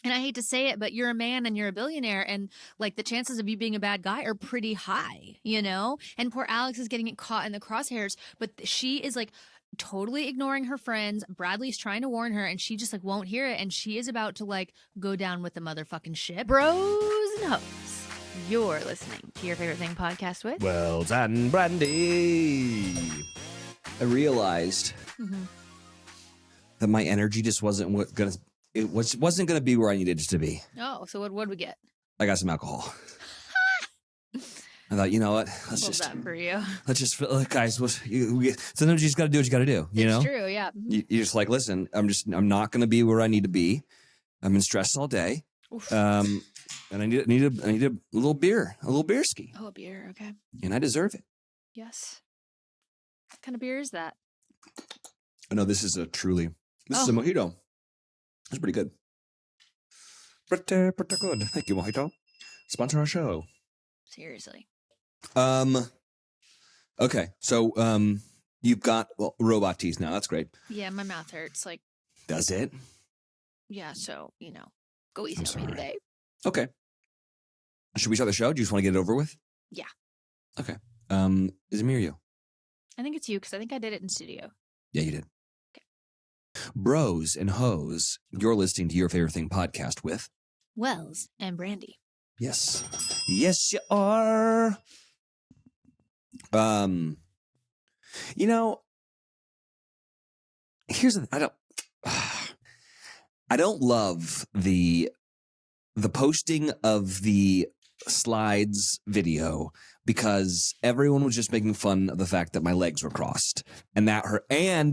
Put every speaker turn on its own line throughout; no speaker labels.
And I hate to say it, but you're a man and you're a billionaire, and like the chances of you being a bad guy are pretty high, you know? And poor Alex is getting caught in the crosshairs, but she is like totally ignoring her friends. Bradley's trying to warn her and she just like won't hear it, and she is about to like go down with the motherfucking ship. Bros and hoes, you're listening to Your Favorite Thing podcast with
Wells and Brandy. I realized that my energy just wasn't wasn't gonna be where I needed it to be.
Oh, so what we get?
I got some alcohol. I thought, you know what?
That for you.
Let's just, guys. Sometimes you just got to do what you got to do. You know,
it's true. Yeah.
You're just like, listen. I'm not going to be where I need to be. I've been stressed all day.
Oof.
And I need a little beer, ski.
Oh, a beer. Okay.
And I deserve it.
Yes. What kind of beer is that?
Oh, no, this is a mojito. It's pretty good. Pretty good. Thank you, Mojito. Sponsor our show.
Seriously.
Okay, so you've got robot teeth now. That's great.
Yeah, my mouth hurts. Like,
does it?
Yeah, so go easy on me today.
Okay. Should we start the show? Do you just want to get it over with?
Yeah.
Okay. Is it me or you?
I think it's you because I think I did it in studio.
Yeah, you did.
Okay.
Bros and hoes, you're listening to Your Favorite Thing podcast with
Wells and Brandy.
Yes. Yes, you are. Here's I don't love the posting of the slides video because everyone was just making fun of the fact that my legs were crossed and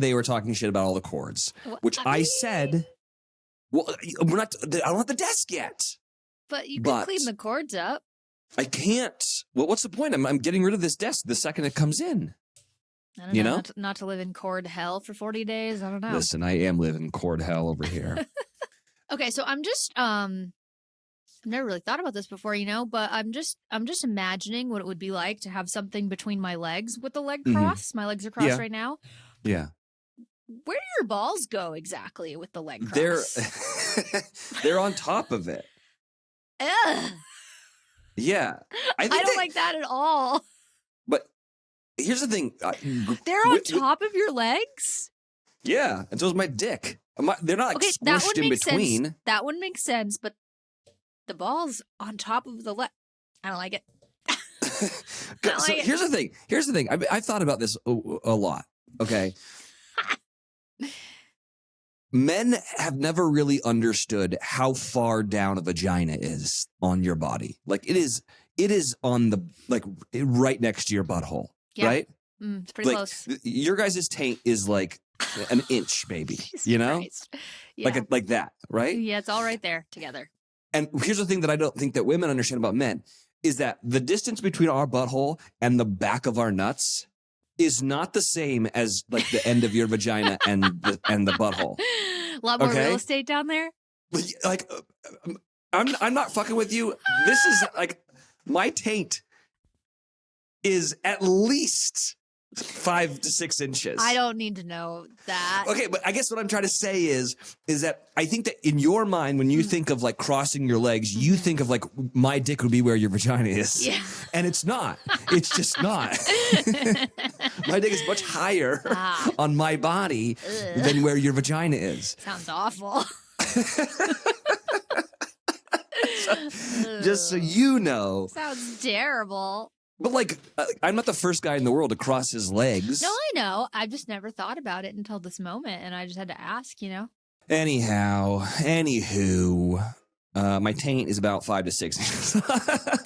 they were talking shit about all the cords, which I said, well, I don't have the desk yet.
But you can clean the cords up.
I can't. Well, what's the point? I'm getting rid of this desk the second it comes in.
I don't know. Not to live in cord hell for 40 days. I don't know.
Listen, I am living cord hell over here.
Okay, so I'm just I've never really thought about this before, but I'm just imagining what it would be like to have something between my legs with the leg cross. Mm-hmm. My legs are crossed right now.
Yeah.
Where do your balls go exactly with the leg cross?
They're on top of it.
Ugh.
Yeah.
I don't like that at all.
But here's the thing.
They're on top of your legs?
Yeah. And so is my dick. They're not like squished in between.
Sense. That would make sense, but the ball's on top of the leg. I don't like it.
Here's the thing. I've thought about this a lot. Okay. Men have never really understood how far down a vagina is on your body. Like it is on the right next to your butthole, right?
It's pretty close.
Your guys' taint is like an inch, maybe. Yeah. Like that, right?
Yeah, it's all right there together.
And here's the thing that I don't think that women understand about men is that the distance between our butthole and the back of our nuts is not the same as like the end of your vagina and the butthole.
A lot more real estate down there.
Like, I'm not fucking with you. This is like my taint is at least 5 to 6 inches.
I don't need to know that.
Okay, but I guess what I'm trying to say is that I think that in your mind, when you think of like crossing your legs, you think of like my dick would be where your vagina is.
Yeah.
And it's not. It's just not. My dick is much higher on my body than where your vagina is.
Sounds awful.
Just so you know.
Sounds terrible.
But like, I'm not the first guy in the world to cross his legs.
No, I know. I've just never thought about it until this moment, and I just had to ask,
Anywho, my taint is about 5 to 6 inches.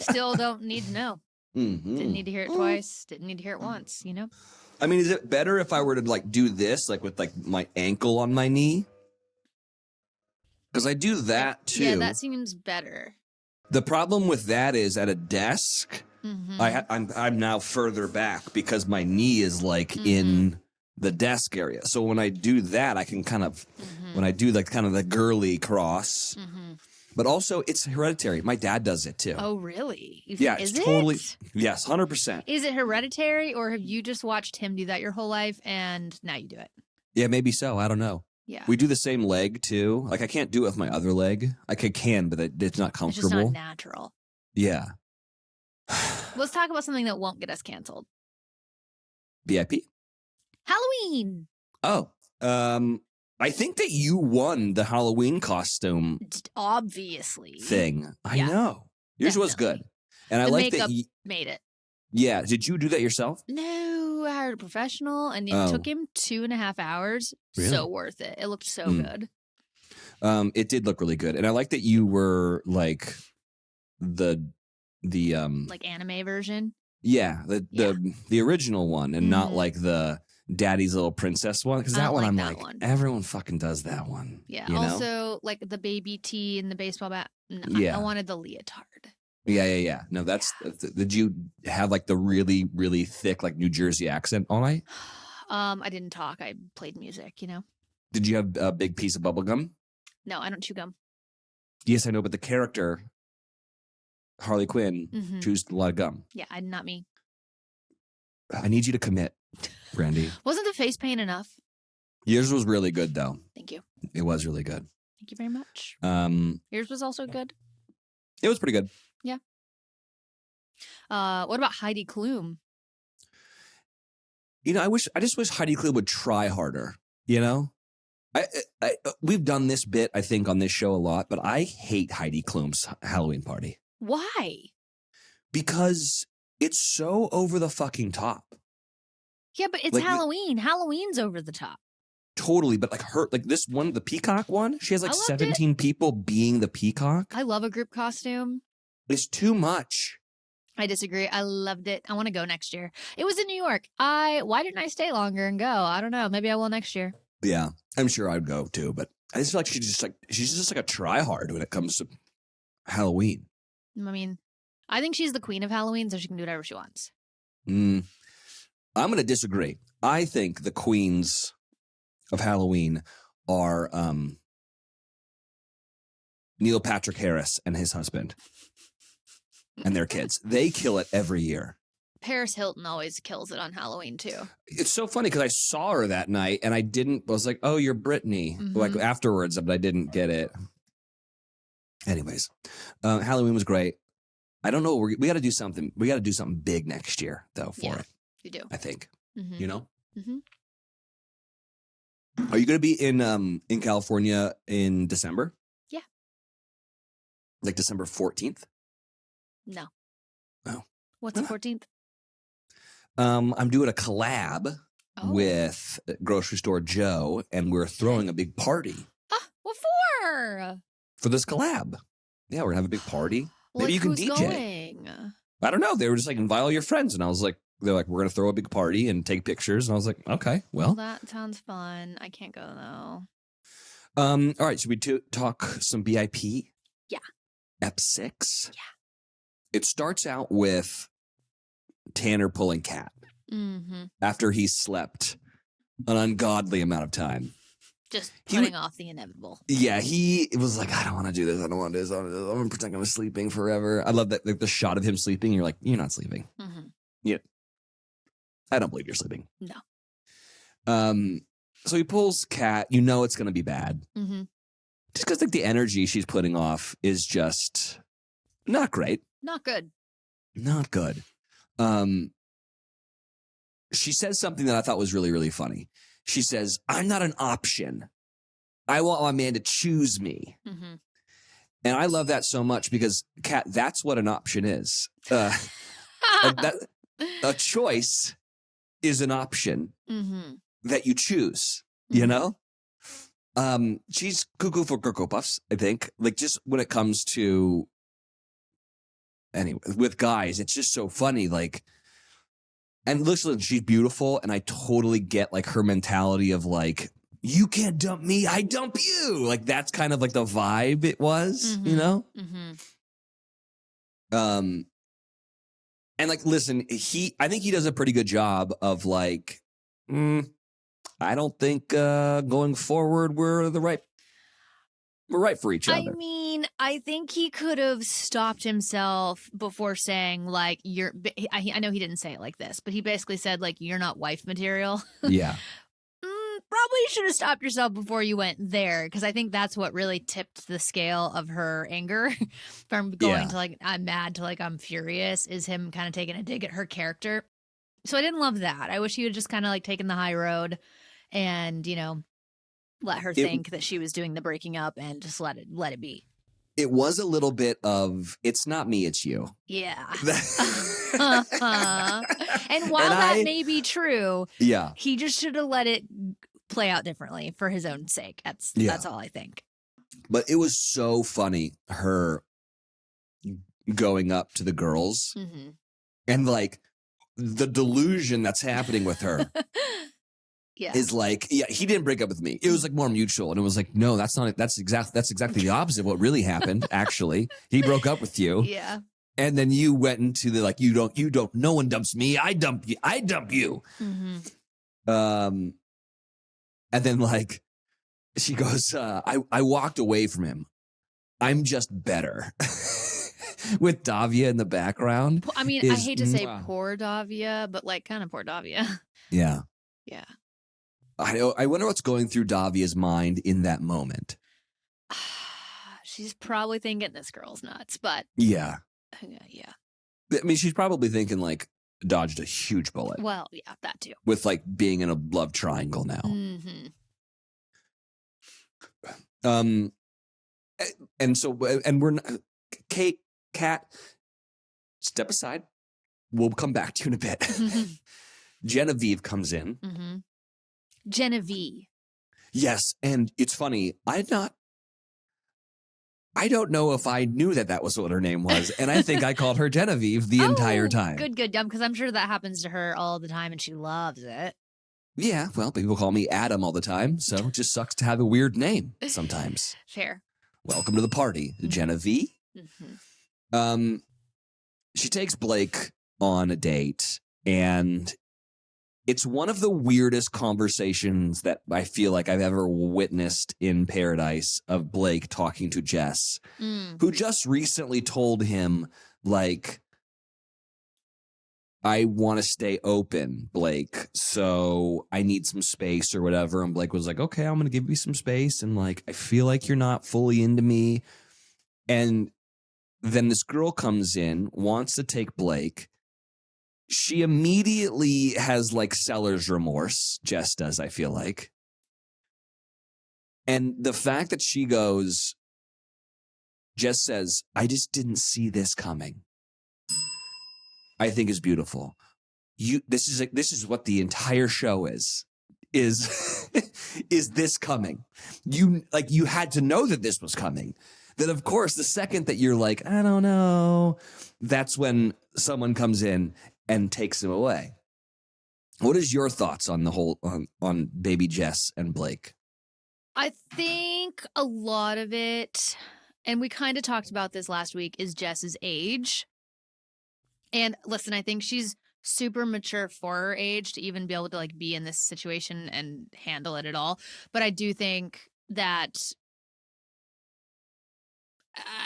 Still don't need to know.
Mm-hmm.
Didn't need to hear it twice. Didn't need to hear it once,
I mean, is it better if I were to like do this, like with like my ankle on my knee? Because I do that too.
Yeah, that seems better.
The problem with that is at a desk,
mm-hmm.
I'm now further back because my knee is like in the desk area. So when I do that, I can kind of, when I do like kind of the girly cross, but also it's hereditary. My dad does it too.
Oh, really?
Yeah, it's totally, yes, 100%.
Is it hereditary or have you just watched him do that your whole life and now you do it?
Yeah, maybe so. I don't know.
Yeah.
We do the same leg too. Like I can't do it with my other leg. Like I can, but it's not
It's
comfortable.
just not natural.
Yeah.
Let's talk about something that won't get us canceled.
VIP?
Halloween.
Oh. I think that you won the Halloween costume
Obviously.
thing. I
Yeah,
know. Yours was good.
definitely.
And I
The
like
makeup
that
made it.
Yeah. Did you do that yourself?
No, I hired a professional, and it
Oh.
took him 2.5 hours.
Really?
So worth it. It looked so good.
It did look really good. And I like that you were like the
Like anime version.
yeah, the original one and not like the Daddy's Little Princess one, because
I
that
don't
one
like
I'm
that
like
one.
everyone fucking does that one.
Yeah.
You know?
Also, like the baby tee and the baseball bat. No,
Yeah.
I wanted the leotard.
Yeah. No, did you have like the really, really thick like New Jersey accent all night?
I didn't talk. I played music, you know?
Did you have a big piece of bubble gum?
No, I don't chew gum.
Yes, I know, but the character Harley Quinn chews a lot of gum.
Yeah, not me.
I need you to commit, Brandy.
Wasn't the face paint enough?
Yours was really good though.
Thank you.
It was really good.
Thank you very much. Yours was also good.
It was pretty good.
Yeah. What about Heidi Klum?
You know, I just wish Heidi Klum would try harder. You know, we've done this bit I think on this show a lot, but I hate Heidi Klum's Halloween party.
Why?
Because it's so over the fucking top.
Yeah, but it's
Like,
Halloween. Halloween's over the top.
Totally, but like this one, the peacock one, she has like
I loved
17 people being the peacock.
I love a group costume.
It's too much.
I disagree. I loved it. I want to go next year. It was in New York. Why didn't I stay longer and go? I don't know. Maybe I will next year.
Yeah, I'm sure I'd go too, but I just feel like she's just like a tryhard when it comes to Halloween.
I mean, I think she's the queen of Halloween, so she can do whatever she wants.
I'm going to disagree. I think the queens of Halloween are Neil Patrick Harris and his husband and their kids. They kill it every year.
Paris Hilton always kills it on Halloween too.
It's so funny because I saw her that night and I was like, oh, you're Brittany. Like afterwards, but I didn't get it. Anyways, Halloween was great. I don't know. We got to do something. We got to do something big next year though for it.
You do.
I think,
Mm-hmm.
you know?
Mm-hmm.
Are you going to be in California in December?
Yeah.
Like December 14th?
No.
Oh.
What's the 14th?
I'm doing a collab with Grocery Store Joe, and we're throwing a big party.
What for?
For this collab. Yeah, we're going to have a big party. Maybe you can
who's
DJ.
Going?
I don't know. They were just like, invite all your friends. And I was like, they're like, we're going to throw a big party and take pictures. And I was like, okay, well.
That sounds fun. I can't go though.
All right. Should we talk some BIP?
Yeah.
Ep6?
Yeah.
It starts out with Tanner pulling Kat after he slept an ungodly amount of time.
Just putting off the inevitable.
Yeah, he was like, I don't want to do this. I don't want to do this. I'm going to pretend I'm sleeping forever. I love that, like the shot of him sleeping. You're like, you're not sleeping. Yeah. I don't believe you're sleeping.
No.
So he pulls Kat. You know it's going to be bad.
Mm-hmm.
Just because like the energy she's putting off is just not great.
Not good.
Not good. She says something that I thought was really, really funny. She says, I'm not an option. I want my man to choose me.
Mm-hmm.
And I love that so much because, Kat, that's what an option is. A choice is an option that you choose, you know? She's cuckoo for Cocoa Puffs, I think. Like, just when it comes to, anyway, with guys, it's just so funny. Like, and listen, she's beautiful, and I totally get, like, her mentality of, like, you can't dump me, I dump you. Like, that's kind of, like, the vibe it was, you know? And, like, listen, I think he does a pretty good job of, like, I don't think going forward we're right for each other.
I mean, I think he could have stopped himself before saying, like, I know he didn't say it like this, but he basically said, like, you're not wife material.
Yeah.
probably should have stopped yourself before you went there, because I think that's what really tipped the scale of her anger from going to like, I'm mad to like, I'm furious, is him kind of taking a dig at her character. So I didn't love that. I wish he had just kind of like taken the high road and, you know, let her think that she was doing the breaking up and just let it be.
It was a little bit of, it's not me, it's you.
Yeah. And while that may be true, he just should have let it play out differently for his own sake. That's all I think.
But it was so funny, her going up to the girls and like the delusion that's happening with her. Is like, he didn't break up with me. It was like more mutual. And it was like, no, that's not it. That's exactly the opposite of what really happened. Actually, he broke up with you.
Yeah.
And then you went into the, like, you don't, no one dumps me. I dump you. And then like, she goes, I walked away from him. I'm just better. With Davia in the background.
I mean, I hate to say poor Davia, but like kind of poor Davia.
Yeah.
Yeah.
I wonder what's going through Davia's mind in that moment.
She's probably thinking this girl's nuts, but
yeah.
I
mean, she's probably thinking like dodged a huge bullet.
Well, yeah, that too.
With like being in a love triangle now. And so, and we're not, Kat, step aside. We'll come back to you in a bit. Genevieve comes in.
Genevieve.
Yes, and it's funny. I don't know if I knew that was what her name was, and I think I called her Genevieve the entire time.
Good, because I'm sure that happens to her all the time, and she loves it.
Yeah, well, people call me Adam all the time, so it just sucks to have a weird name sometimes.
Fair.
Welcome to the party, Genevieve. She takes Blake on a date, and it's one of the weirdest conversations that I feel like I've ever witnessed in Paradise of Blake talking to Jess, who just recently told him, like, I want to stay open, Blake, so I need some space or whatever. And Blake was like, okay, I'm going to give you some space. And like, I feel like you're not fully into me. And then this girl comes in, wants to take Blake. She immediately has like seller's remorse. Jess does, I feel like. And the fact that she goes, Jess says, I just didn't see this coming, I think is beautiful. This is what the entire show is this coming? You had to know that this was coming. Then of course, the second that you're like, I don't know, that's when someone comes in and takes him away. What is your thoughts on the whole on baby Jess and Blake?
I think a lot of it, and we kind of talked about this last week, is Jess's age. And listen, I think she's super mature for her age to even be able to like be in this situation and handle it at all. But I do think that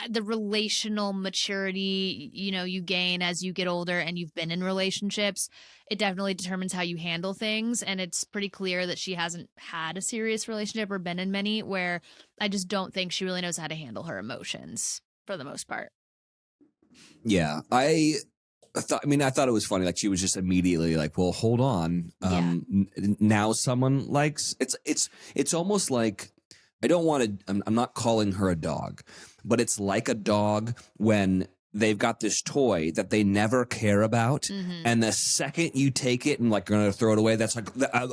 the relational maturity, you gain as you get older and you've been in relationships, it definitely determines how you handle things. And it's pretty clear that she hasn't had a serious relationship or been in many, where I just don't think she really knows how to handle her emotions for the most part. Yeah.
I thought it was funny. Like she was just immediately like, well, hold on. Now someone likes it's almost like, I'm not calling her a dog, but it's like a dog when they've got this toy that they never care about. And the second you take it and like going to throw it away, that's like,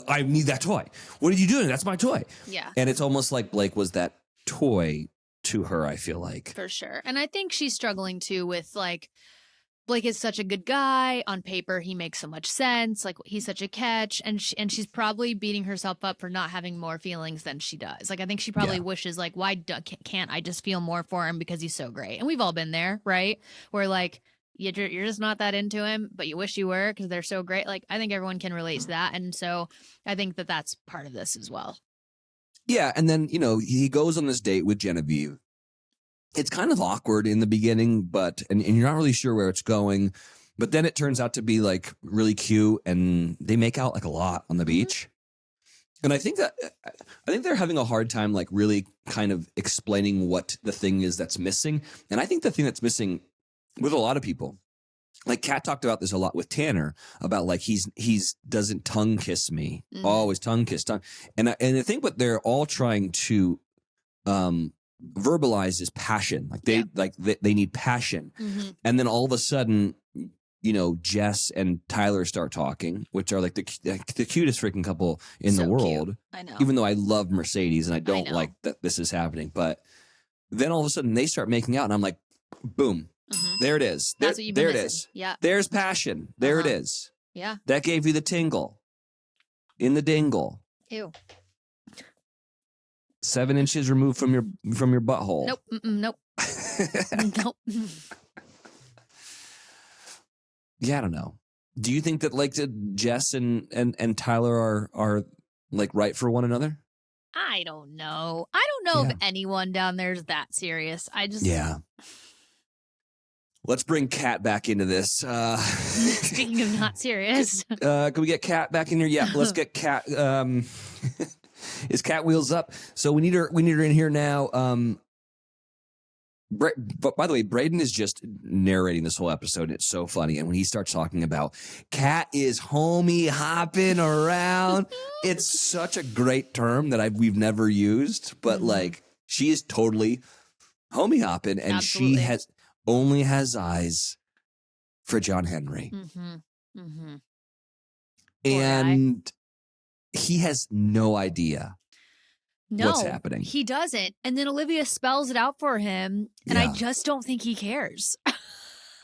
I need that toy. What are you doing? That's my toy.
Yeah.
And it's almost like Blake was that toy to her, I feel like.
For sure. And I think she's struggling too with like, Blake is such a good guy. On paper, he makes so much sense. Like, he's such a catch. And she's probably beating herself up for not having more feelings than she does. Like, I think she probably wishes, like, why can't I just feel more for him because he's so great? And we've all been there, right? Where, like, you're just not that into him, but you wish you were because they're so great. Like, I think everyone can relate to that. And so I think that that's part of this as well.
Yeah. And then, he goes on this date with Genevieve. It's kind of awkward in the beginning, but and you're not really sure where it's going. But then it turns out to be like really cute, and they make out like a lot on the beach. And I think they're having a hard time like really kind of explaining what the thing is that's missing. And I think the thing that's missing with a lot of people, like Kat talked about this a lot with Tanner about like he's doesn't tongue kiss me, always tongue kiss tongue. And I think what they're all trying to verbalize is passion. Like they need passion. And then all of a sudden, you know, Jess and Tyler start talking, which are like the cutest freaking couple in the world.
Cute. I know.
Even though I love Mercedes and I don't like that this is happening, but then all of a sudden they start making out, and I'm like, boom, there it is.
That's what you've been missing. Yeah.
There's passion. There it is.
Yeah.
That gave you the tingle in the dingle.
Ew.
7 inches removed from your butthole.
Nope. Nope. Nope.
Yeah, I don't know. Do you think that like Jess and Tyler are like right for one another?
I don't know. I don't know if anyone down there is that serious.
Yeah. Let's bring Kat back into this.
Speaking of not serious.
Can we get Kat back in here? Yeah, let's get Kat. Is Kat wheels up? So we need her in here now. But by the way, Braden is just narrating this whole episode. It's so funny. And when he starts talking about Kat is homie hopping around, it's such a great term that we've never used. But like, she is totally homie hopping, and she only has eyes for John Henry. And he has no idea what's happening.
He doesn't. And then Olivia spells it out for him, and I just don't think he cares.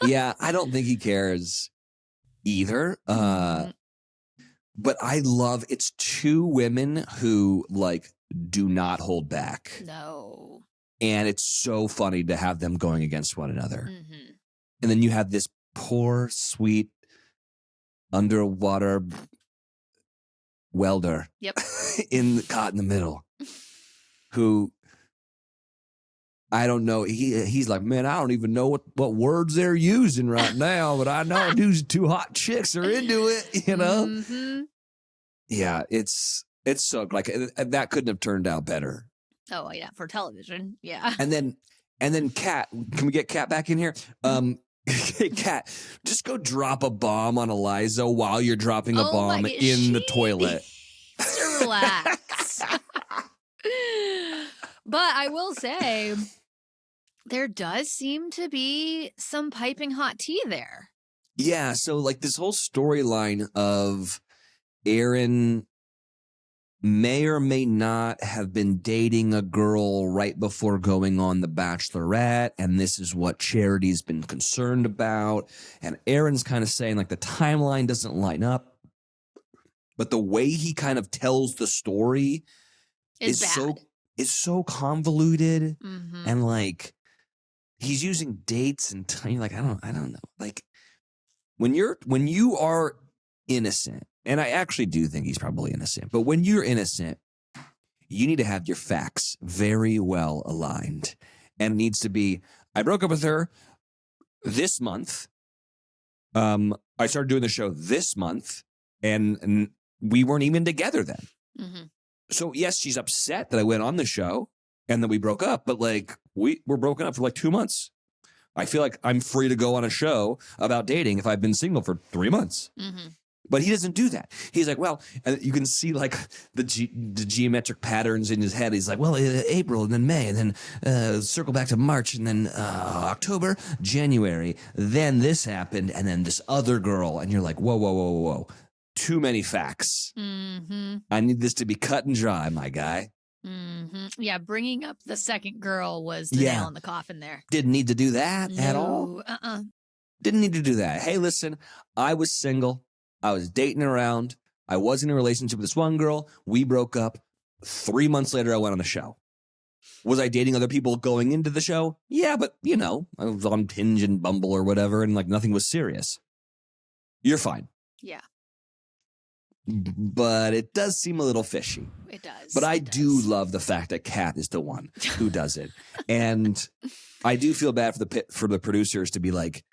Yeah, I don't think he cares either. But I love it's two women who like do not hold back.
No.
And it's so funny to have them going against one another. And then you have this poor, sweet, underwater welder caught in the middle, who I don't know. He's like, man, I don't even know what words they're using right now, but I know two hot chicks are into it, you know? Yeah, it's so like that couldn't have turned out better.
Oh yeah, for television, yeah.
And then Kat, can we get Kat back in here? Kat, just go drop a bomb on Eliza while you're dropping a bomb in the toilet.
Relax. But I will say, there does seem to be some piping hot tea there.
Yeah, so like this whole storyline of Aaron may or may not have been dating a girl right before going on The Bachelorette, and this is what Charity's been concerned about. And Aaron's kind of saying like the timeline doesn't line up, but the way he kind of tells the story is so convoluted, and like he's using dates and time. Like I don't know. Like when you are innocent. And I actually do think he's probably innocent. But when you're innocent, you need to have your facts very well aligned. And it needs to be, I broke up with her this month. I started doing the show this month. And we weren't even together then. So, yes, she's upset that I went on the show and that we broke up. But, like, we were broken up for, like, 2 months. I feel like I'm free to go on a show about dating if I've been single for 3 months. But he doesn't do that. He's like, well, and you can see like the geometric patterns in his head. He's like, well, April and then May and then circle back to March and then October, January. Then this happened and then this other girl. And you're like, whoa. Too many facts. I need this to be cut and dry, my guy.
Yeah, bringing up the second girl was the nail in the coffin there.
Didn't need to do that at all. Didn't need to do that. Hey, listen, I was single. I was dating around. I was in a relationship with this one girl. We broke up. 3 months later, I went on the show. Was I dating other people going into the show? Yeah, but, you know, I was on Hinge and Bumble or whatever, and, like, nothing was serious. You're fine.
Yeah.
But it does seem a little fishy.
It does.
But I do love the fact that Kat is the one who does it. And I do feel bad for the producers to be like,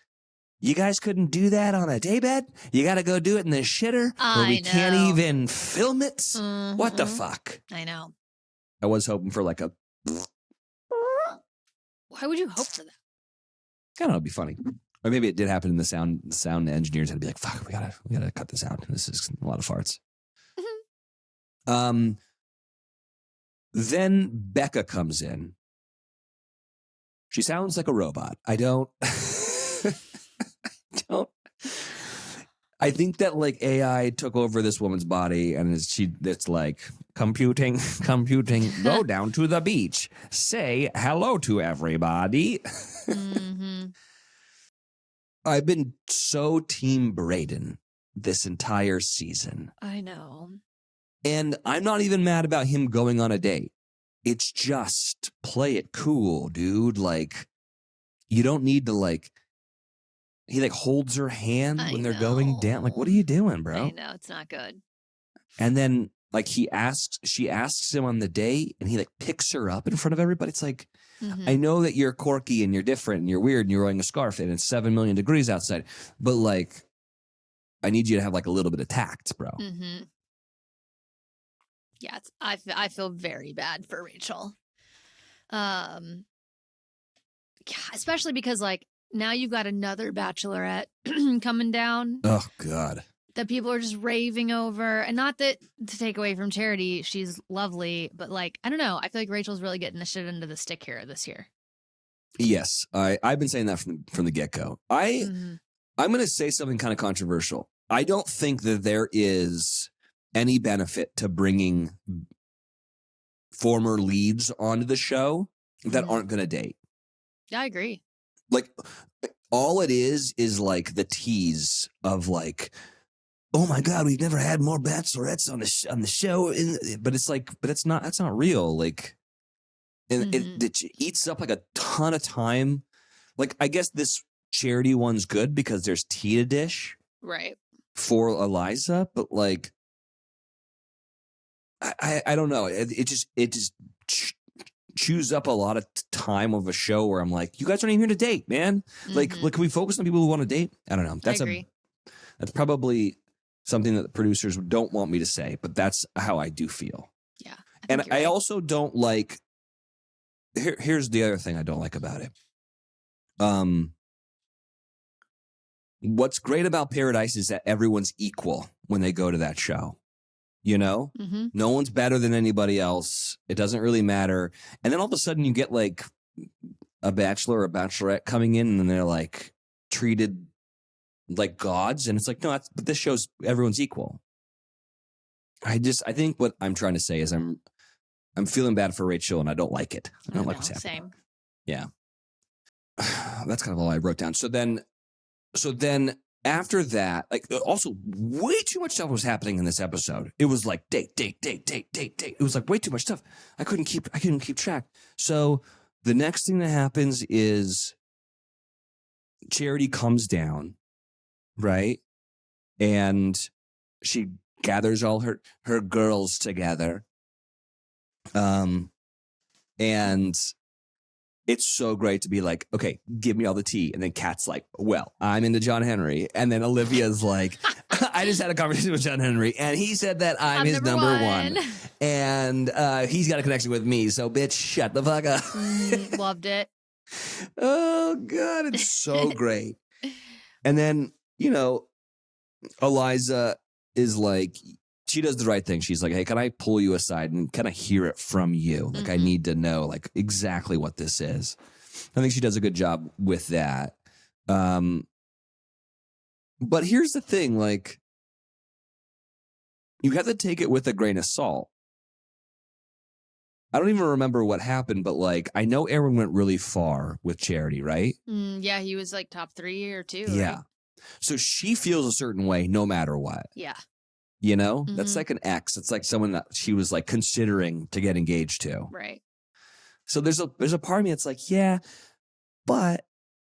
You guys couldn't do that on a daybed? You got to go do it in the shitter where we can't even film it?
Mm-hmm.
What the fuck?
I know.
I was hoping for like a...
Why would you hope for that?
I don't know, it'd be funny. Or maybe it did happen in the sound engineers had to be like, fuck, we gotta cut this out. This is a lot of farts. Then Becca comes in. She sounds like a robot. I don't. I think that like AI took over this woman's body and it's like computing, go down to the beach, say hello to everybody.
Mm-hmm.
I've been so Team Braden this entire season.
I know.
And I'm not even mad about him going on a date. It's just play it cool, dude. Like, you don't need to like, he like holds her hand when they're going down. Like, what are you doing, bro?
I know, it's not good.
And then like she asks him on the date and he like picks her up in front of everybody. It's like, I know that you're quirky and you're different and you're weird and you're wearing a scarf and it's 7 million degrees outside, but like, I need you to have like a little bit of tact, bro.
Mm-hmm. Yeah, I feel very bad for Rachel. Yeah, especially because like now you've got another bachelorette coming down.
Oh God.
That people are just raving over. And not that to take away from Charity, she's lovely, but like, I don't know. I feel like Rachel's really getting the shit into the stick here this year.
Yes. I've been saying that from the get-go. I'm going to say something kind of controversial. I don't think that there is any benefit to bringing former leads onto the show that aren't going to date.
Yeah, I agree.
Like, all it is like the tease of like, oh my God, we've never had more bachelorettes on the show. But it's like, that's not real. Like, and it eats up like a ton of time. Like, I guess this Charity one's good because there's tea to dish.
Right.
For Eliza, but like, I don't know. It just chews up a lot of time of a show where I'm like, you guys aren't even here to date, man. Like, can we focus on people who want to date? I don't know.
I agree.
That's probably something that the producers don't want me to say, but that's how I do feel.
Yeah.
And I also don't like, here's the other thing I don't like about it. What's great about Paradise is that everyone's equal when they go to that show. You know, no one's better than anybody else. It doesn't really matter. And then all of a sudden you get like a bachelor or a bachelorette coming in and they're like treated like gods. And it's like, no, but this shows everyone's equal. I think what I'm trying to say is I'm feeling bad for Rachel and I don't like it. I don't like what's happening.
Same.
Yeah. That's kind of all I wrote down. So then after that, like, also way too much stuff was happening in this episode. It was like date. It was like way too much stuff. I couldn't keep track. So the next thing that happens is Charity comes down, right? And she gathers all her girls together. And it's so great to be like, okay, give me all the tea. And then Kat's like, well, I'm into John Henry. And then Olivia's like, I just had a conversation with John Henry and he said that I'm his number one. And he's got a connection with me. So bitch, shut the fuck up.
Loved it.
Oh God, it's so great. And then, Eliza is like, she does the right thing. She's like, hey, can I pull you aside and kind of hear it from you? Like, I need to know like exactly what this is. I think she does a good job with that. But here's the thing, like, you have to take it with a grain of salt. I don't even remember what happened, but like, I know Aaron went really far with Charity, right?
Yeah, he was like top 3 or 2.
Yeah.
Right?
So she feels a certain way no matter what.
Yeah.
That's like an ex. It's like someone that she was like considering to get engaged to.
Right.
So there's a part of me that's like, yeah, but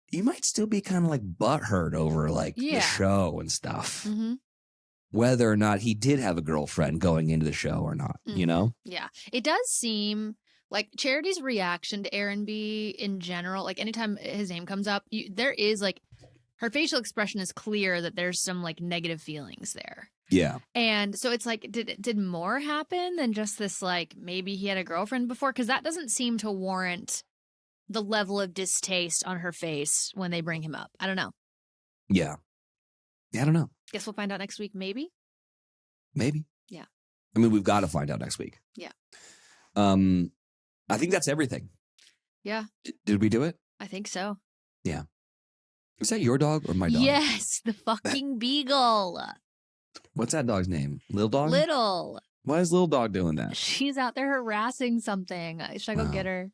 you might still be kind of like butthurt over like the show and stuff. Whether or not he did have a girlfriend going into the show or not,
Yeah. It does seem like Charity's reaction to Aaron B in general, like anytime his name comes up, there is like her facial expression is clear that there's some like negative feelings there.
Yeah.
And so it's like, did more happen than just this, like, maybe he had a girlfriend before? Because that doesn't seem to warrant the level of distaste on her face when they bring him up. I don't know.
Yeah. I don't know.
Guess we'll find out next week, maybe?
Maybe.
Yeah.
I mean, we've got to find out next week.
Yeah.
I think that's everything.
Yeah.
Did we do it?
I think so.
Yeah. Is that your dog or my dog?
Yes, the fucking beagle.
What's that dog's name? Little dog?
Little.
Why is Little Dog doing that?
She's out there harassing something. Should I go get her?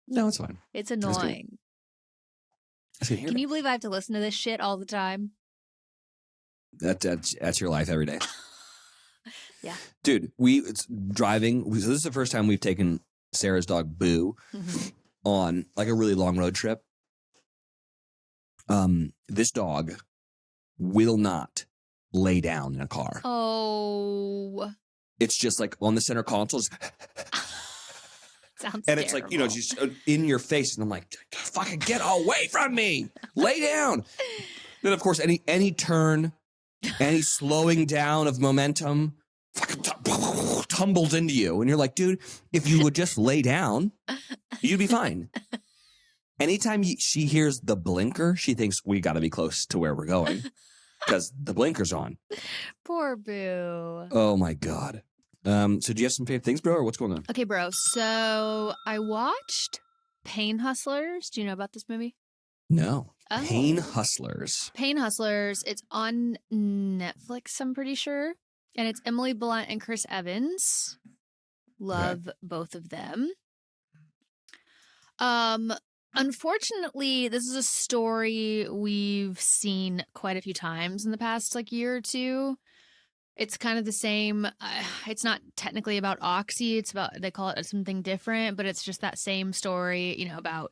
No, it's fine.
It's annoying. Can you believe I have to listen to this shit all the time?
That's your life every day.
Yeah.
Dude, it's driving. So this is the first time we've taken Sarah's dog, Boo, on like a really long road trip. This dog will not lay down in a car.
Oh.
It's just like on the center console.
Sounds
and it's like, you know, just in your face. And I'm like, fucking get away from me. Lay down. Then, of course, any turn, any slowing down of momentum fucking tumbles into you. And you're like, dude, if you would just lay down, you'd be fine. Anytime she hears the blinker, she thinks we got to be close to where we're going because the blinker's on.
Poor Boo.
Oh, my God. So do you have some favorite things, bro, or what's going on?
Okay, bro. So I watched Pain Hustlers. Do you know about this movie?
No.
Oh.
Pain Hustlers.
Pain Hustlers. It's on Netflix, I'm pretty sure. And it's Emily Blunt and Chris Evans. Love both of them. Unfortunately, this is a story we've seen quite a few times in the past like year or two. It's kind of the same. It's not technically about Oxy. It's about, they call it something different, but it's just that same story, you know, about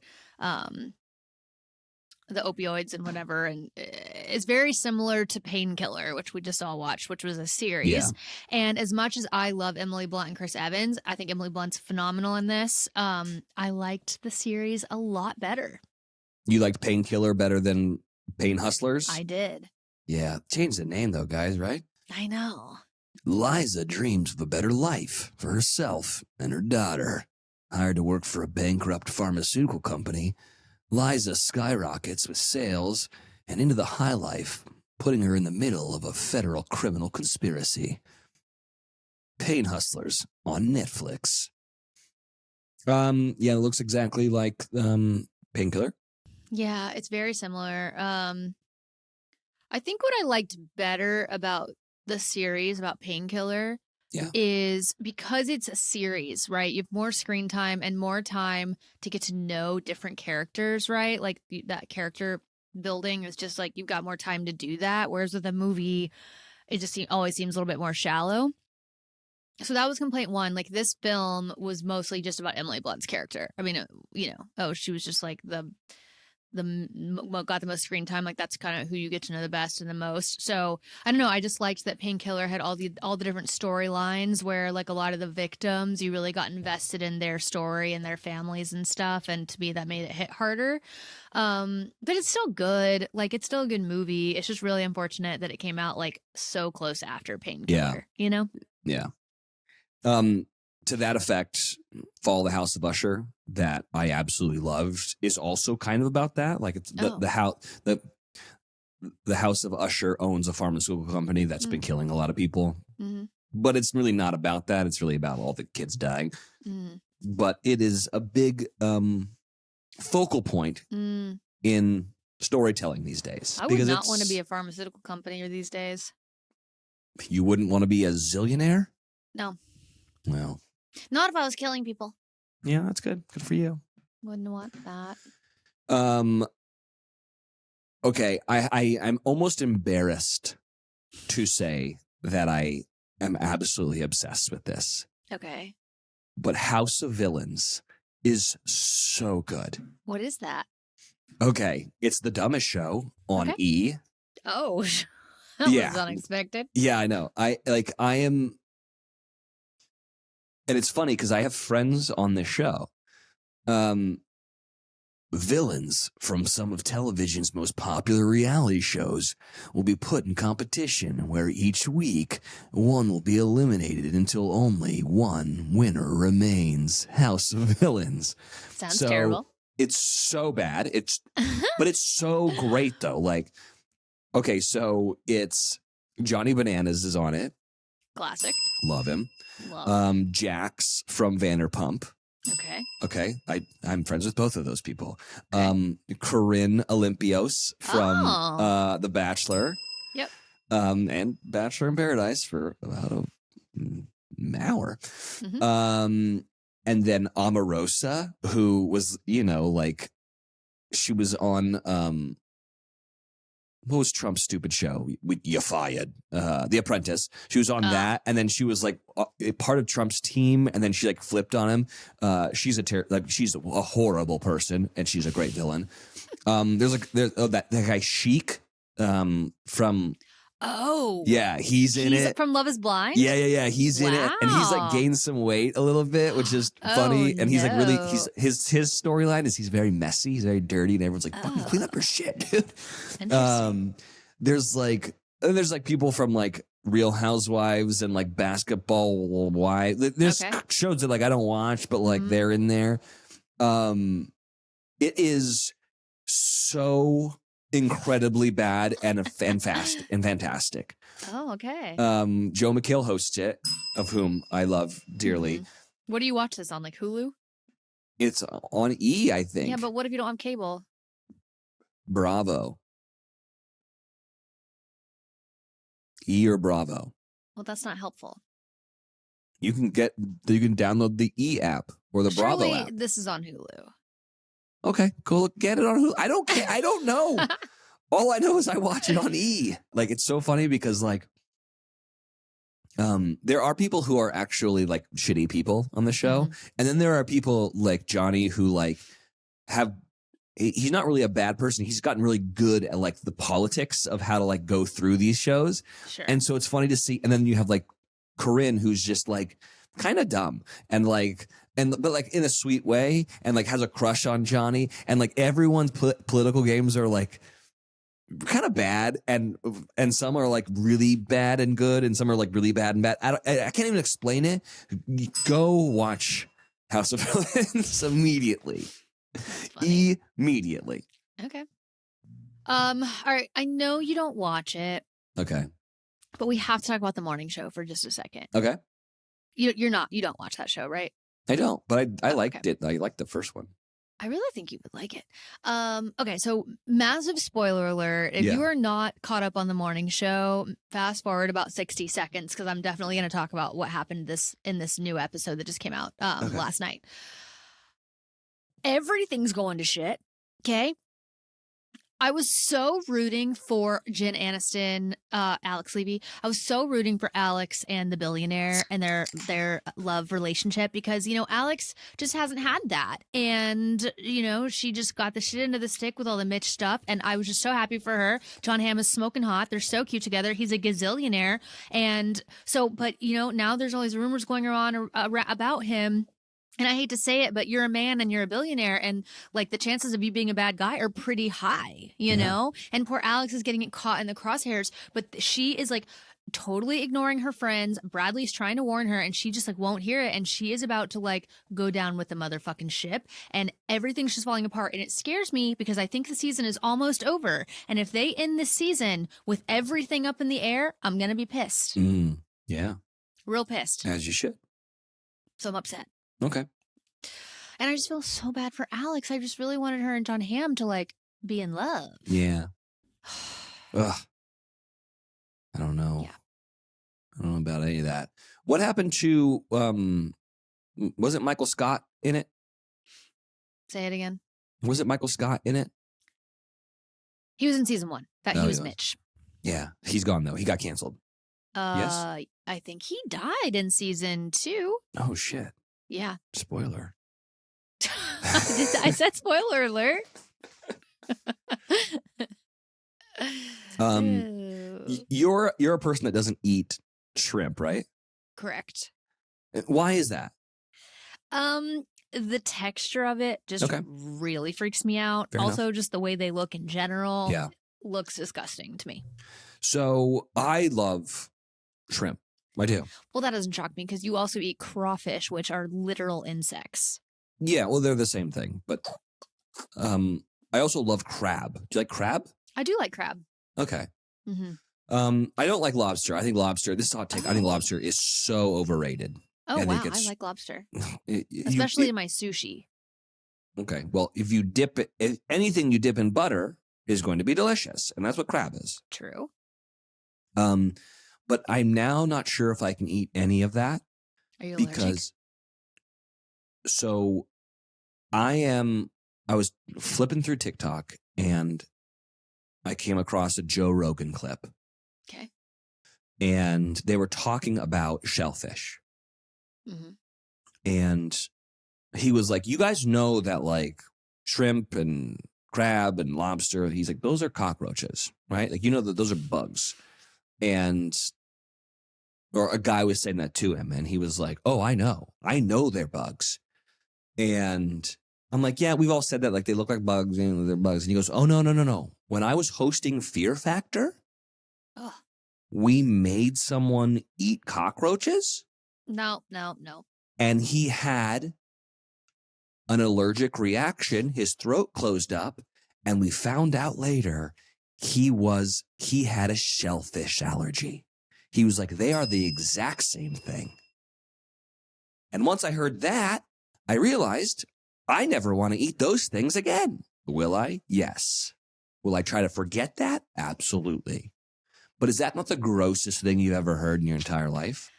the opioids and whatever. And it's very similar to Painkiller, which we just all watched, which was a series.
Yeah.
And as much as I love Emily Blunt and Chris Evans, I think Emily Blunt's phenomenal in this. I liked the series a lot better.
You liked Painkiller better than Pain Hustlers?
I did.
Yeah. Change the name, though, guys, right?
I know.
Liza dreams of a better life for herself and her daughter. Hired to work for a bankrupt pharmaceutical company, Liza skyrockets with sales and into the high life, putting her in the middle of a federal criminal conspiracy. Pain Hustlers on Netflix. Yeah, it looks exactly like Painkiller.
Yeah, it's very similar. I think what I liked better about the series, about Painkiller, is because it's a series, right? You have more screen time and more time to get to know different characters, right? Like that character building is just like you've got more time to do that. Whereas with a movie, it just always seems a little bit more shallow. So that was complaint one. Like this film was mostly just about Emily Blunt's character. I mean, you know, she was just like got the most screen time. Like that's kind of who you get to know the best and the most. So I don't know. I just liked that Painkiller had all the different storylines where like a lot of the victims, you really got invested in their story and their families and stuff. And to me, that made it hit harder. But it's still good. Like it's still a good movie. It's just really unfortunate that it came out like so close after Painkiller. You know? Yeah.
To that effect, Fall the House of Usher, that I absolutely loved, is also kind of about that. Like it's the House of Usher owns a pharmaceutical company that's been killing a lot of people. Mm-hmm. But it's really not about that. It's really about all the kids dying. Mm. But it is a big focal point in storytelling these days.
I would not want to be a pharmaceutical company these days.
You wouldn't want to be a zillionaire?
No.
Well.
Not if I was killing people.
Yeah, that's good. Good for you.
Wouldn't want that.
Okay, I'm almost embarrassed to say that I am absolutely obsessed with this.
Okay.
But House of Villains is so good.
What is that?
Okay, it's the dumbest show on E.
Oh, that was unexpected.
Yeah, I know. I am. And it's funny because I have friends on this show. Villains from some of television's most popular reality shows will be put in competition where each week one will be eliminated until only one winner remains. House of Villains.
Sounds terrible.
It's so bad. But it's so great though. Like, okay, so it's Johnny Bananas is on it.
Classic.
Love him.
Love.
Jax from Vanderpump. Okay. I'm friends with both of those people.
Okay.
Corinne Olympios from The Bachelor.
Yep.
And Bachelor in Paradise for about an hour.
Mm-hmm.
And then Omarosa, who was, like, she was on what was Trump's stupid show? You fired. The Apprentice. She was on that, and then she was like part of Trump's team, and then she like flipped on him. She's she's a horrible person, and she's a great villain. There's that guy Sheik from.
Oh.
Yeah, he's in it.
From Love is Blind?
Yeah. He's in it. And he's like gained some weight a little bit, which is funny. And he's like really his storyline is he's very messy, he's very dirty, and everyone's like, fucking clean up your shit, dude. There's like people from like Real Housewives and like Basketball Wives. There's shows that like I don't watch, but like they're in there. It is so incredibly bad and fast and fantastic.
Oh, okay.
Joe McHale hosts it, of whom I love dearly.
Mm-hmm. What do you watch this on? Like Hulu?
It's on E, I think.
Yeah, but what if you don't have cable?
Bravo. E or Bravo.
Well, that's not helpful.
You can download the E app or the Bravo app.
This is on Hulu.
Okay, cool. Get it on Hulu. I don't care. I don't know. All I know is I watch it on E. Like, it's so funny because like, there are people who are actually like shitty people on the show. Mm-hmm. And then there are people like Johnny who like he's not really a bad person. He's gotten really good at like the politics of how to like go through these shows.
Sure.
And so it's funny to see. And then you have like Corinne, who's just like kind of dumb and like, but like in a sweet way, and like has a crush on Johnny, and like everyone's political games are like kind of bad, and some are like really bad and good, and some are like really bad and bad. I can't even explain it. Go watch House of Villains immediately. Immediately.
Okay. All right. I know you don't watch it.
Okay.
But we have to talk about the morning show for just a second.
Okay.
You don't watch that show, right?
I don't, but I liked it. I liked the first one.
I really think you would like it. Okay, so massive spoiler alert. If you are not caught up on the morning show, fast forward about 60 seconds because I'm definitely going to talk about what happened in this new episode that just came out last night. Everything's going to shit, okay? I was so rooting for Jen Aniston, Alex Levy. I was so rooting for Alex and the billionaire and their love relationship because, Alex just hasn't had that. And, she just got the shit into the stick with all the Mitch stuff. And I was just so happy for her. John Hamm is smoking hot. They're so cute together. He's a gazillionaire. And so, but, now there's all these rumors going on about him. And I hate to say it, but you're a man and you're a billionaire, and like the chances of you being a bad guy are pretty high, you know? And poor Alex is getting caught in the crosshairs, but she is like totally ignoring her friends. Bradley's trying to warn her and she just like won't hear it. And she is about to like go down with the motherfucking ship, and everything's just falling apart. And it scares me because I think the season is almost over. And if they end this season with everything up in the air, I'm going to be pissed.
Yeah.
Real pissed.
As you should.
So I'm upset.
Okay.
And I just feel so bad for Alex. I just really wanted her and John Hamm to like be in love.
Yeah. Ugh. I don't know.
Yeah.
I don't know about any of that. What happened to wasn't Michael Scott in it?
Say it again.
Was it Michael Scott in it?
He was in season 1. He was Mitch.
Yeah. He's gone though. He got canceled. Yes.
I think he died in season 2.
Oh shit.
Yeah.
Spoiler.
I said spoiler alert.
You're a person that doesn't eat shrimp, right?
Correct.
Why is that?
the texture of it just
Okay.
really freaks me out.
Fair
also, just the way they look in general
Yeah.
looks disgusting to me.
So I love shrimp. I do.
Well, that doesn't shock me because you also eat crawfish, which are literal insects.
Yeah, well, they're the same thing. But I also love crab. Do you like crab?
I do like crab.
Okay.
Mm-hmm.
I don't like lobster. I think lobster, this is a hot take. I think lobster is so overrated.
Oh,
I
wow.
think
I like lobster.
Especially
in my sushi.
Okay. Well, if you dip it, if anything you dip in butter is going to be delicious. And that's what crab is.
True.
But I'm now not sure if I can eat any of that.
Are you allergic?
So I was flipping through TikTok and I came across a Joe Rogan clip.
Okay.
And they were talking about shellfish.
Mm-hmm.
And he was like, you guys know that like shrimp and crab and lobster, he's like, those are cockroaches, right? Like, you know that those are bugs. Or a guy was saying that to him and he was like, oh, I know they're bugs. And I'm like, yeah, we've all said that, like they look like bugs and they're bugs. And he goes, oh, no. When I was hosting Fear Factor, we made someone eat cockroaches.
No.
And he had an allergic reaction. His throat closed up. And we found out later he had a shellfish allergy. He was like, they are the exact same thing. And once I heard that, I realized I never want to eat those things again. Will I? Yes. Will I try to forget that? Absolutely. But is that not the grossest thing you've ever heard in your entire life?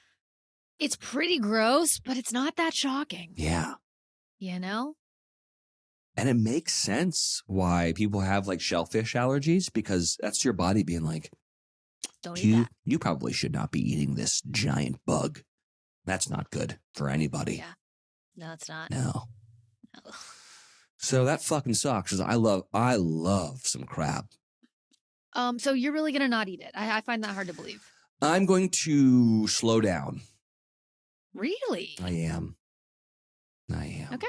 It's pretty gross, but it's not that shocking.
Yeah.
You know?
And it makes sense why people have like shellfish allergies, because that's your body being like,
don't eat that.
You probably should not be eating this giant bug. That's not good for anybody.
Yeah. No, it's not.
No. So that fucking sucks, because I love some crab.
So you're really gonna not eat it? I find that hard to believe.
I'm going to slow down.
Really?
I am.
Okay.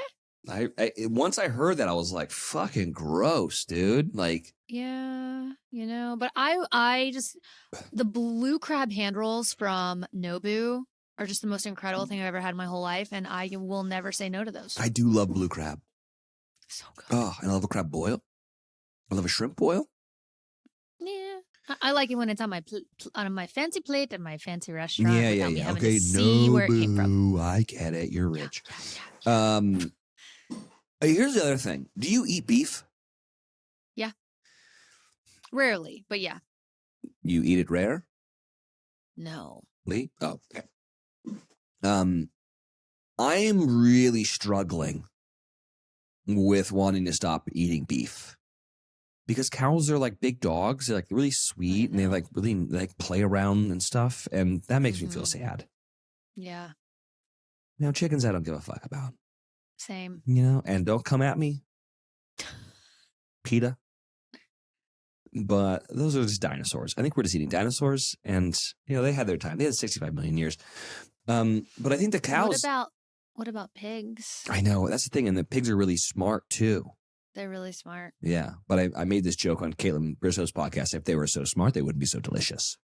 I once I heard that, I was like, fucking gross, dude. Like,
yeah, but I just, the blue crab hand rolls from Nobu are just the most incredible thing I've ever had in my whole life, and I will never say no to those.
I do love blue crab.
So good.
Oh, and I love a crab boil. I love a shrimp boil.
Yeah, I like it when it's on my fancy plate at my fancy restaurant.
Yeah.
Me having
Okay,
to see where it came from.
I get it. You're rich.
Yeah.
Here's the other thing. Do you eat beef?
Yeah. Rarely, but yeah.
You eat it rare?
No.
Lee? Oh, okay. I am really struggling with wanting to stop eating beef, because cows are like big dogs. They're like really sweet and they like really like play around and stuff. And that makes me feel sad.
Yeah.
Now, chickens, I don't give a fuck about.
Same.
And don't come at me, PETA. But those are just dinosaurs. I think we're just eating dinosaurs, and they had their time. They had 65 million years. But I think the cows.
What about pigs?
I know, that's the thing, and the pigs are really smart too.
They're really smart.
Yeah, but I made this joke on Caitlin Brissow's podcast. If they were so smart, they wouldn't be so delicious.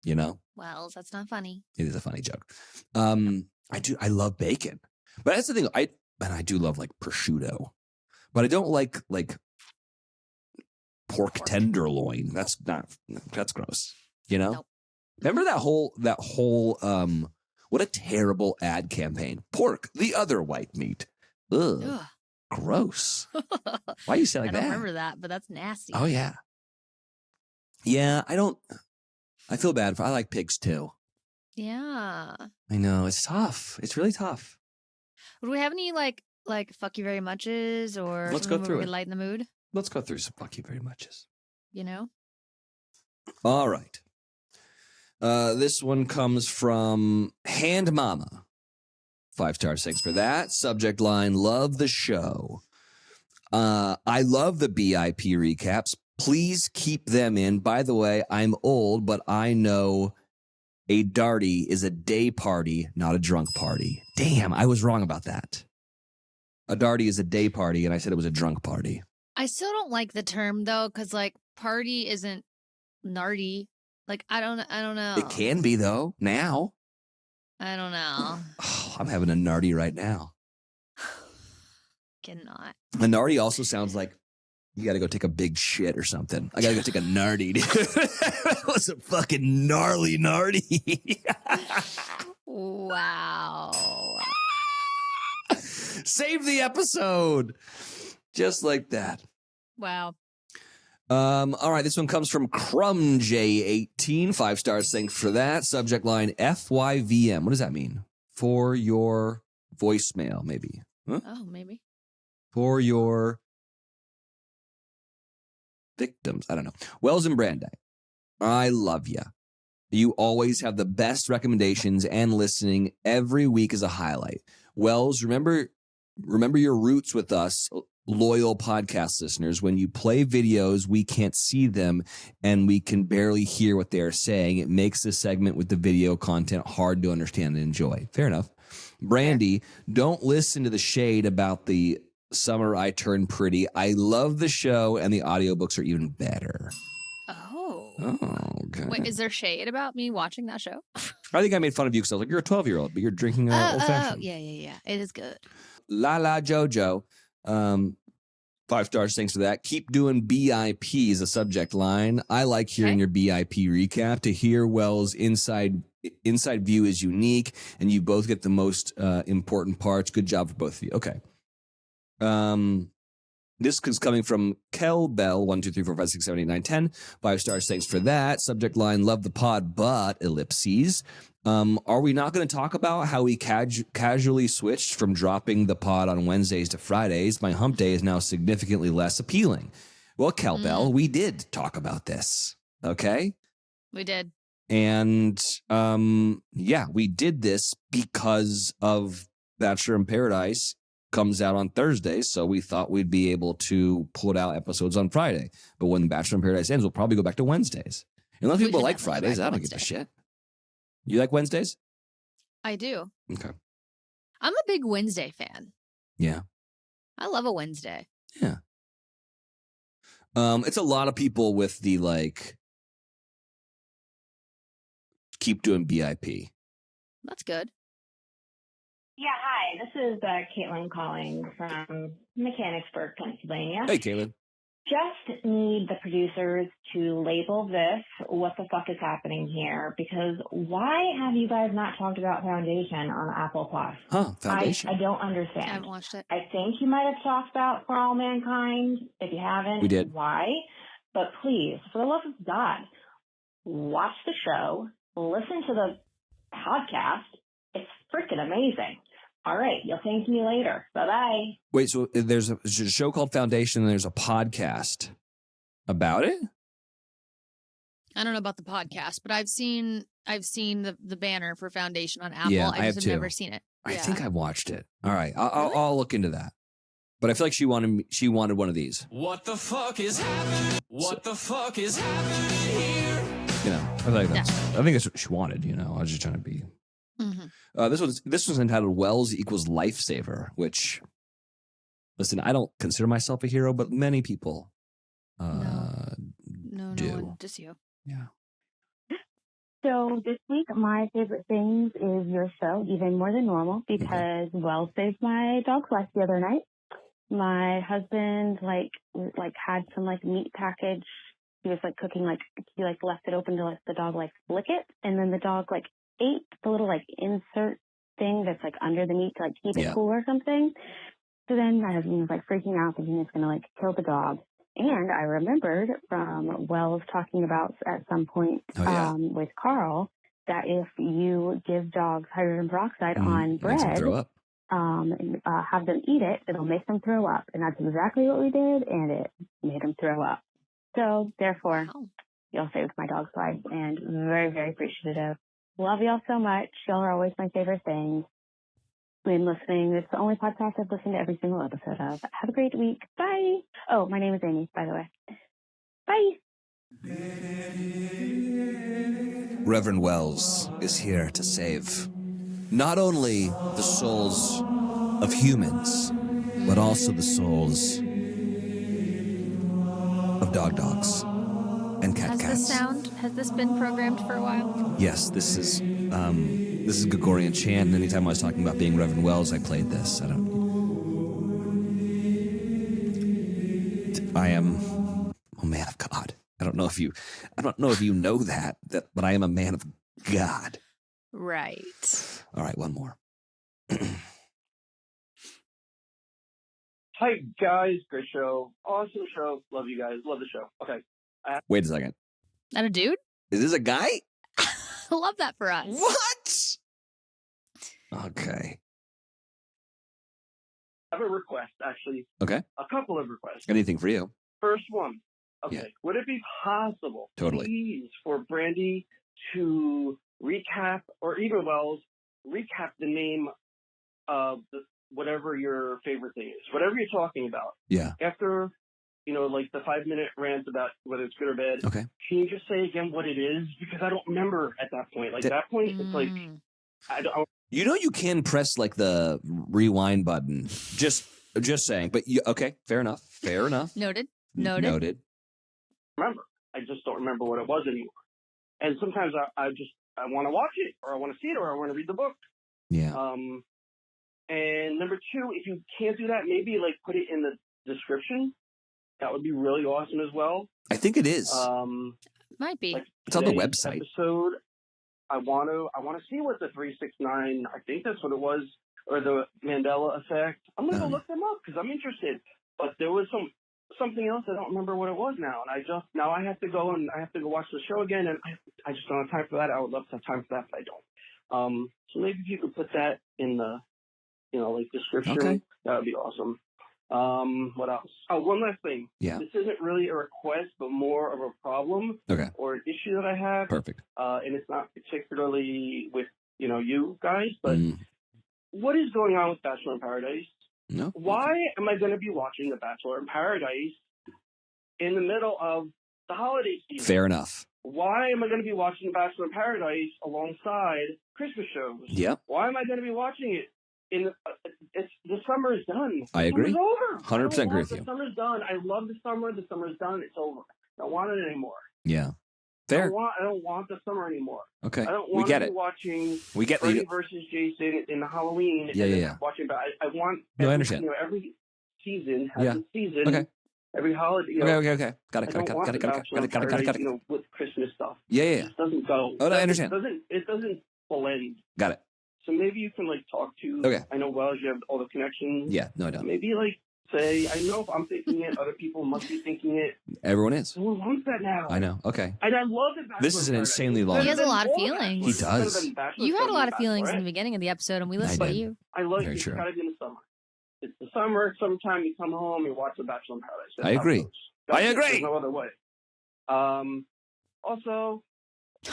Well, that's not funny.
It is a funny joke. I love bacon, but that's the thing. I do love like prosciutto, but I don't like pork tenderloin. That's gross.
Nope.
Remember that whole what a terrible ad campaign. Pork, the other white meat. Ugh. Gross. Why do you say like that?
I don't remember that, but that's nasty.
Oh yeah. Yeah, I feel bad I like pigs too.
Yeah.
I know, it's tough. It's really tough.
Would we have any like fuck you very muches, or
let's go through it.
Lighten the mood?
Let's go through some fuck you very muches. All right. This one comes from Hand Mama. 5 stars, thanks for that. Subject line, love the show. I love the BIP recaps. Please keep them in. By the way, I'm old, but I know a darty is a day party, not a drunk party. Damn, I was wrong about that. A darty is a day party, and I said it was a drunk party.
I still don't like the term though, because like party isn't nardy. Like I don't know.
It can be though. Now
I don't know.
I'm having a nardy right now.
Cannot.
A nardy also sounds like you got to go take a big shit or something. I got to go take a nardy. Dude. That was a fucking gnarly nardy.
Wow.
Save the episode. Just like that.
Wow.
All right, this one comes from Crumb J18. 5 stars. Thanks for that. Subject line FYVM. What does that mean? For your voicemail, maybe. Huh?
Oh, maybe.
For your victims. I don't know. Wells and Brandeis, I love ya. You always have the best recommendations, and listening every week is a highlight. Wells, remember your roots with us, loyal podcast listeners. When you play videos, we can't see them and we can barely hear what they are saying. It makes the segment with the video content hard to understand and enjoy. Fair enough. Brandy, don't listen to the shade about the summer I turned pretty. I love the show, and the audiobooks are even better.
Oh,
okay.
Wait, is there shade about me watching that show?
I think I made fun of you because I was like, you're a 12-year-old, but you're drinking old fashioned.
Yeah. It is good.
La La Jojo. 5 stars. Thanks for that. Keep doing BIP is a subject line. I like hearing your BIP recap. To hear Wells' inside view is unique, and you both get the most important parts. Good job for both of you. Okay. This is coming from Kel Bell, 1, 2, 3, 4, 5, 6, 7, 8, 9, 10. 5 stars. Thanks for that. Subject line, love the pod, but ellipses. Are we not going to talk about how we casually switched from dropping the pod on Wednesdays to Fridays? My hump day is now significantly less appealing. Well, Kel Bell, we did talk about this. Okay?
We did.
And we did this because of Bachelor in Paradise comes out on Thursday, so we thought we'd be able to put out episodes on Friday. But when Bachelor in Paradise ends, we'll probably go back to Wednesdays. Unless people like Fridays, I don't give a shit. You like Wednesdays?
I do.
Okay.
I'm a big Wednesday fan.
Yeah.
I love a Wednesday.
Yeah. It's a lot of people with the keep doing BIP.
That's good.
Yeah, hi. This is Caitlin calling from Mechanicsburg, Pennsylvania.
Hey, Caitlin.
Just need the producers to label this what the fuck is happening here, because why have you guys not talked about Foundation on Apple Plus?
Foundation.
I don't understand.
I haven't watched it.
I think you might have talked about For All Mankind. If you haven't,
we did.
Why? But please, for the love of God, watch the show, listen to the podcast. It's freaking amazing. All right, you'll thank me later. Bye-bye.
Wait, so there's a show called Foundation, and there's a podcast about it?
I don't know about the podcast, but I've seen the banner for Foundation on Apple.
Yeah,
I just have never seen it.
I think I watched it. All right, I'll look into that. But I feel like she wanted one of these. What the fuck is happening? What the fuck is happening here? You know, I think that's what she wanted. You know, I was just trying to be.
Mm-hmm.
This was entitled Wells equals Lifesaver, which, listen, I don't consider myself a hero, but many people
no,
do.
Just you.
Yeah.
So this week, my favorite things is your show, even more than normal, because Wells saved my dog's life the other night. My husband had some meat package. He was cooking, he left it open to let the dog lick it, and then the dog ate the little insert thing that's under the meat to keep it cool or something. So then my husband was freaking out, thinking it's gonna kill the dog. And I remembered from Wells talking about at some point with Carl that if you give dogs hydrogen peroxide on bread, have them eat it, it'll make them throw up. And that's exactly what we did, and it made them throw up. So therefore, y'all saved my dog's life, and very, very appreciative. Love y'all so much. Y'all are always my favorite thing. Been listening. It's the only podcast I've listened to every single episode of. Have a great week. Bye. Oh, my name is Amy, by the way. Bye.
Reverend Wells is here to save not only the souls of humans, but also the souls of dogs and cats.
Has this been programmed for a while?
Yes, this is Gregorian chant. And anytime I was talking about being Reverend Wells, I played this. I am a man of God. I don't know if you know that, but I am a man of God.
Right.
All right, one more.
Hi, guys. Great show. Awesome show. Love you guys. Love the show. Okay.
Wait a second.
That a dude?
Is this a guy?
I love that for us.
What? Okay.
I have a request, actually.
Okay.
A couple of requests.
Anything for you?
First one. Okay.
Yeah.
Would it be possible,
Totally.
please, for Brandy to recap, or even Wells, recap the name of whatever your favorite thing is, whatever you're talking about.
Yeah.
After, like the 5-minute rant about whether it's good or bad.
Okay.
Can you just say again what it is? Because I don't remember at that point. Like that point, it's like I don't.
You can press like the rewind button. Just saying. But okay, fair enough.
Noted.
Remember. I just don't remember what it was anymore. And sometimes I want to watch it, or I want to see it, or I want to read the book.
Yeah.
And number two, if you can't do that, maybe like put it in the description. That would be really awesome as well.
I think it is.
Might be.
Like
it's on the
today's
website.
Episode. I want to see what the 369. I think that's what it was, or the Mandela effect. I'm gonna go look them up because I'm interested. But there was something else. I don't remember what it was now, and I have to go watch the show again, and I just don't have time for that. I would love to have time for that, but I don't. So maybe if you could put that in the, description,
okay.
That would be awesome. What else? Oh, one last thing.
Yeah.
This isn't really a request, but more of a problem.
Okay.
Or an issue that I have.
Perfect.
And it's not particularly with, you guys, but what is going on with Bachelor in Paradise?
No.
Why am I going to be watching The Bachelor in Paradise in the middle of the holiday season?
Fair enough.
Why am I going to be watching Bachelor in Paradise alongside Christmas shows?
Yep.
Why am I going to be watching it? The summer is done.
I agree.
The summer's over.
100% agree with you.
The summer's done. I love the summer. The summer's done. It's over. I don't want it anymore.
Yeah. Fair.
I don't want the summer anymore.
Okay.
I don't want to be watching Freddy versus Jason in the Halloween.
Yeah.
Watching, but I want.
I understand.
Every season has a season.
Okay.
Every holiday.
Okay. Got it.
With Christmas stuff.
Yeah.
It just doesn't go.
Oh, no, I understand.
It doesn't blend.
Got it.
So maybe you can talk to.
Okay.
I know Wells, you have all the connections.
Yeah. No, I don't.
Maybe say, I know if I'm thinking it, other people must be thinking it.
Everyone is.
Who wants that now?
I know. Okay.
And I love it.
This is an insanely long.
He has a lot of feelings.
He does.
You had a lot of feelings in the beginning of the episode, and we listened to you.
I love
it.
It's got to be in the summer. It's the summer. Summertime, you come home, you watch The Bachelor in Paradise. That's
I agree.
There's no other way. Also,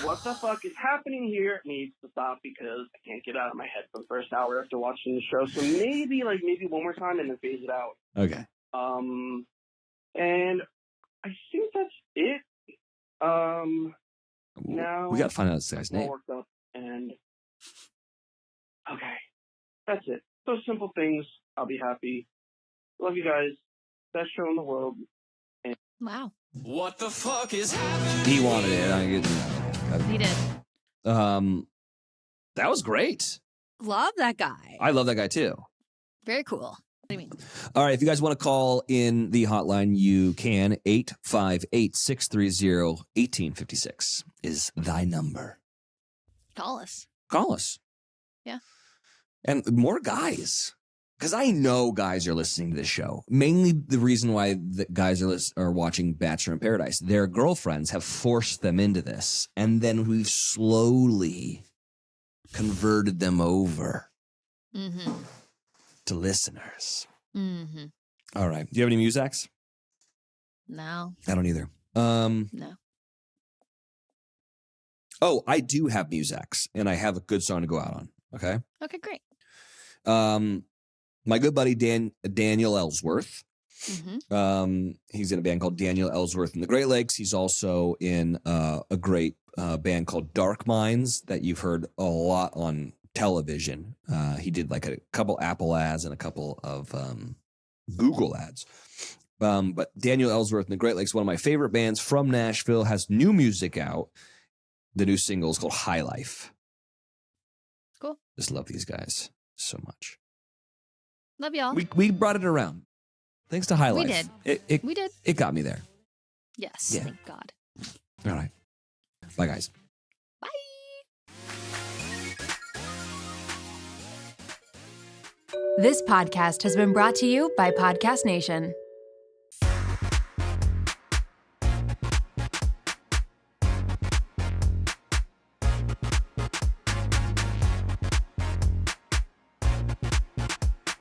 what the fuck is happening here needs to stop because I can't get out of my head for the first hour after watching the show. So maybe one more time and then phase it out.
Okay.
And I think that's it. Now
we got to find out this guy's name.
Worked up and okay, that's it. Those simple things. I'll be happy. Love you guys. Best show in the world. And
wow.
What the fuck is happening?
He wanted it.
He did.
That was great.
Love that guy.
I love that guy too.
Very cool. What do you mean?
All right. If you guys want to call in the hotline, you can. 858-630-1856 is thy number.
Call us.
Yeah. And more guys. Because I know guys are listening to this show. Mainly the reason why the guys are watching Bachelor in Paradise. Their girlfriends have forced them into this. And then we've slowly converted them over to listeners.
Mm-hmm.
All right. Do you have any Musacs?
No.
I don't either.
No.
Oh, I do have Musacs. And I have a good song to go out on. Okay?
Okay, great.
My good buddy Daniel Ellsworth.
Mm-hmm.
He's in a band called Daniel Ellsworth in the Great Lakes. He's also in a great band called Dark Minds that you've heard a lot on television. He did like a couple Apple ads and a couple of Google ads. But Daniel Ellsworth and the Great Lakes, one of my favorite bands from Nashville, has new music out. The new single is called High Life.
Cool.
Just love these guys so much.
Love y'all.
We brought it around. Thanks to High
We
Life.
did. We did.
It got me there.
Yes.
Yeah.
Thank God.
All right. Bye, guys.
Bye.
This podcast has been brought to you by Podcast Nation.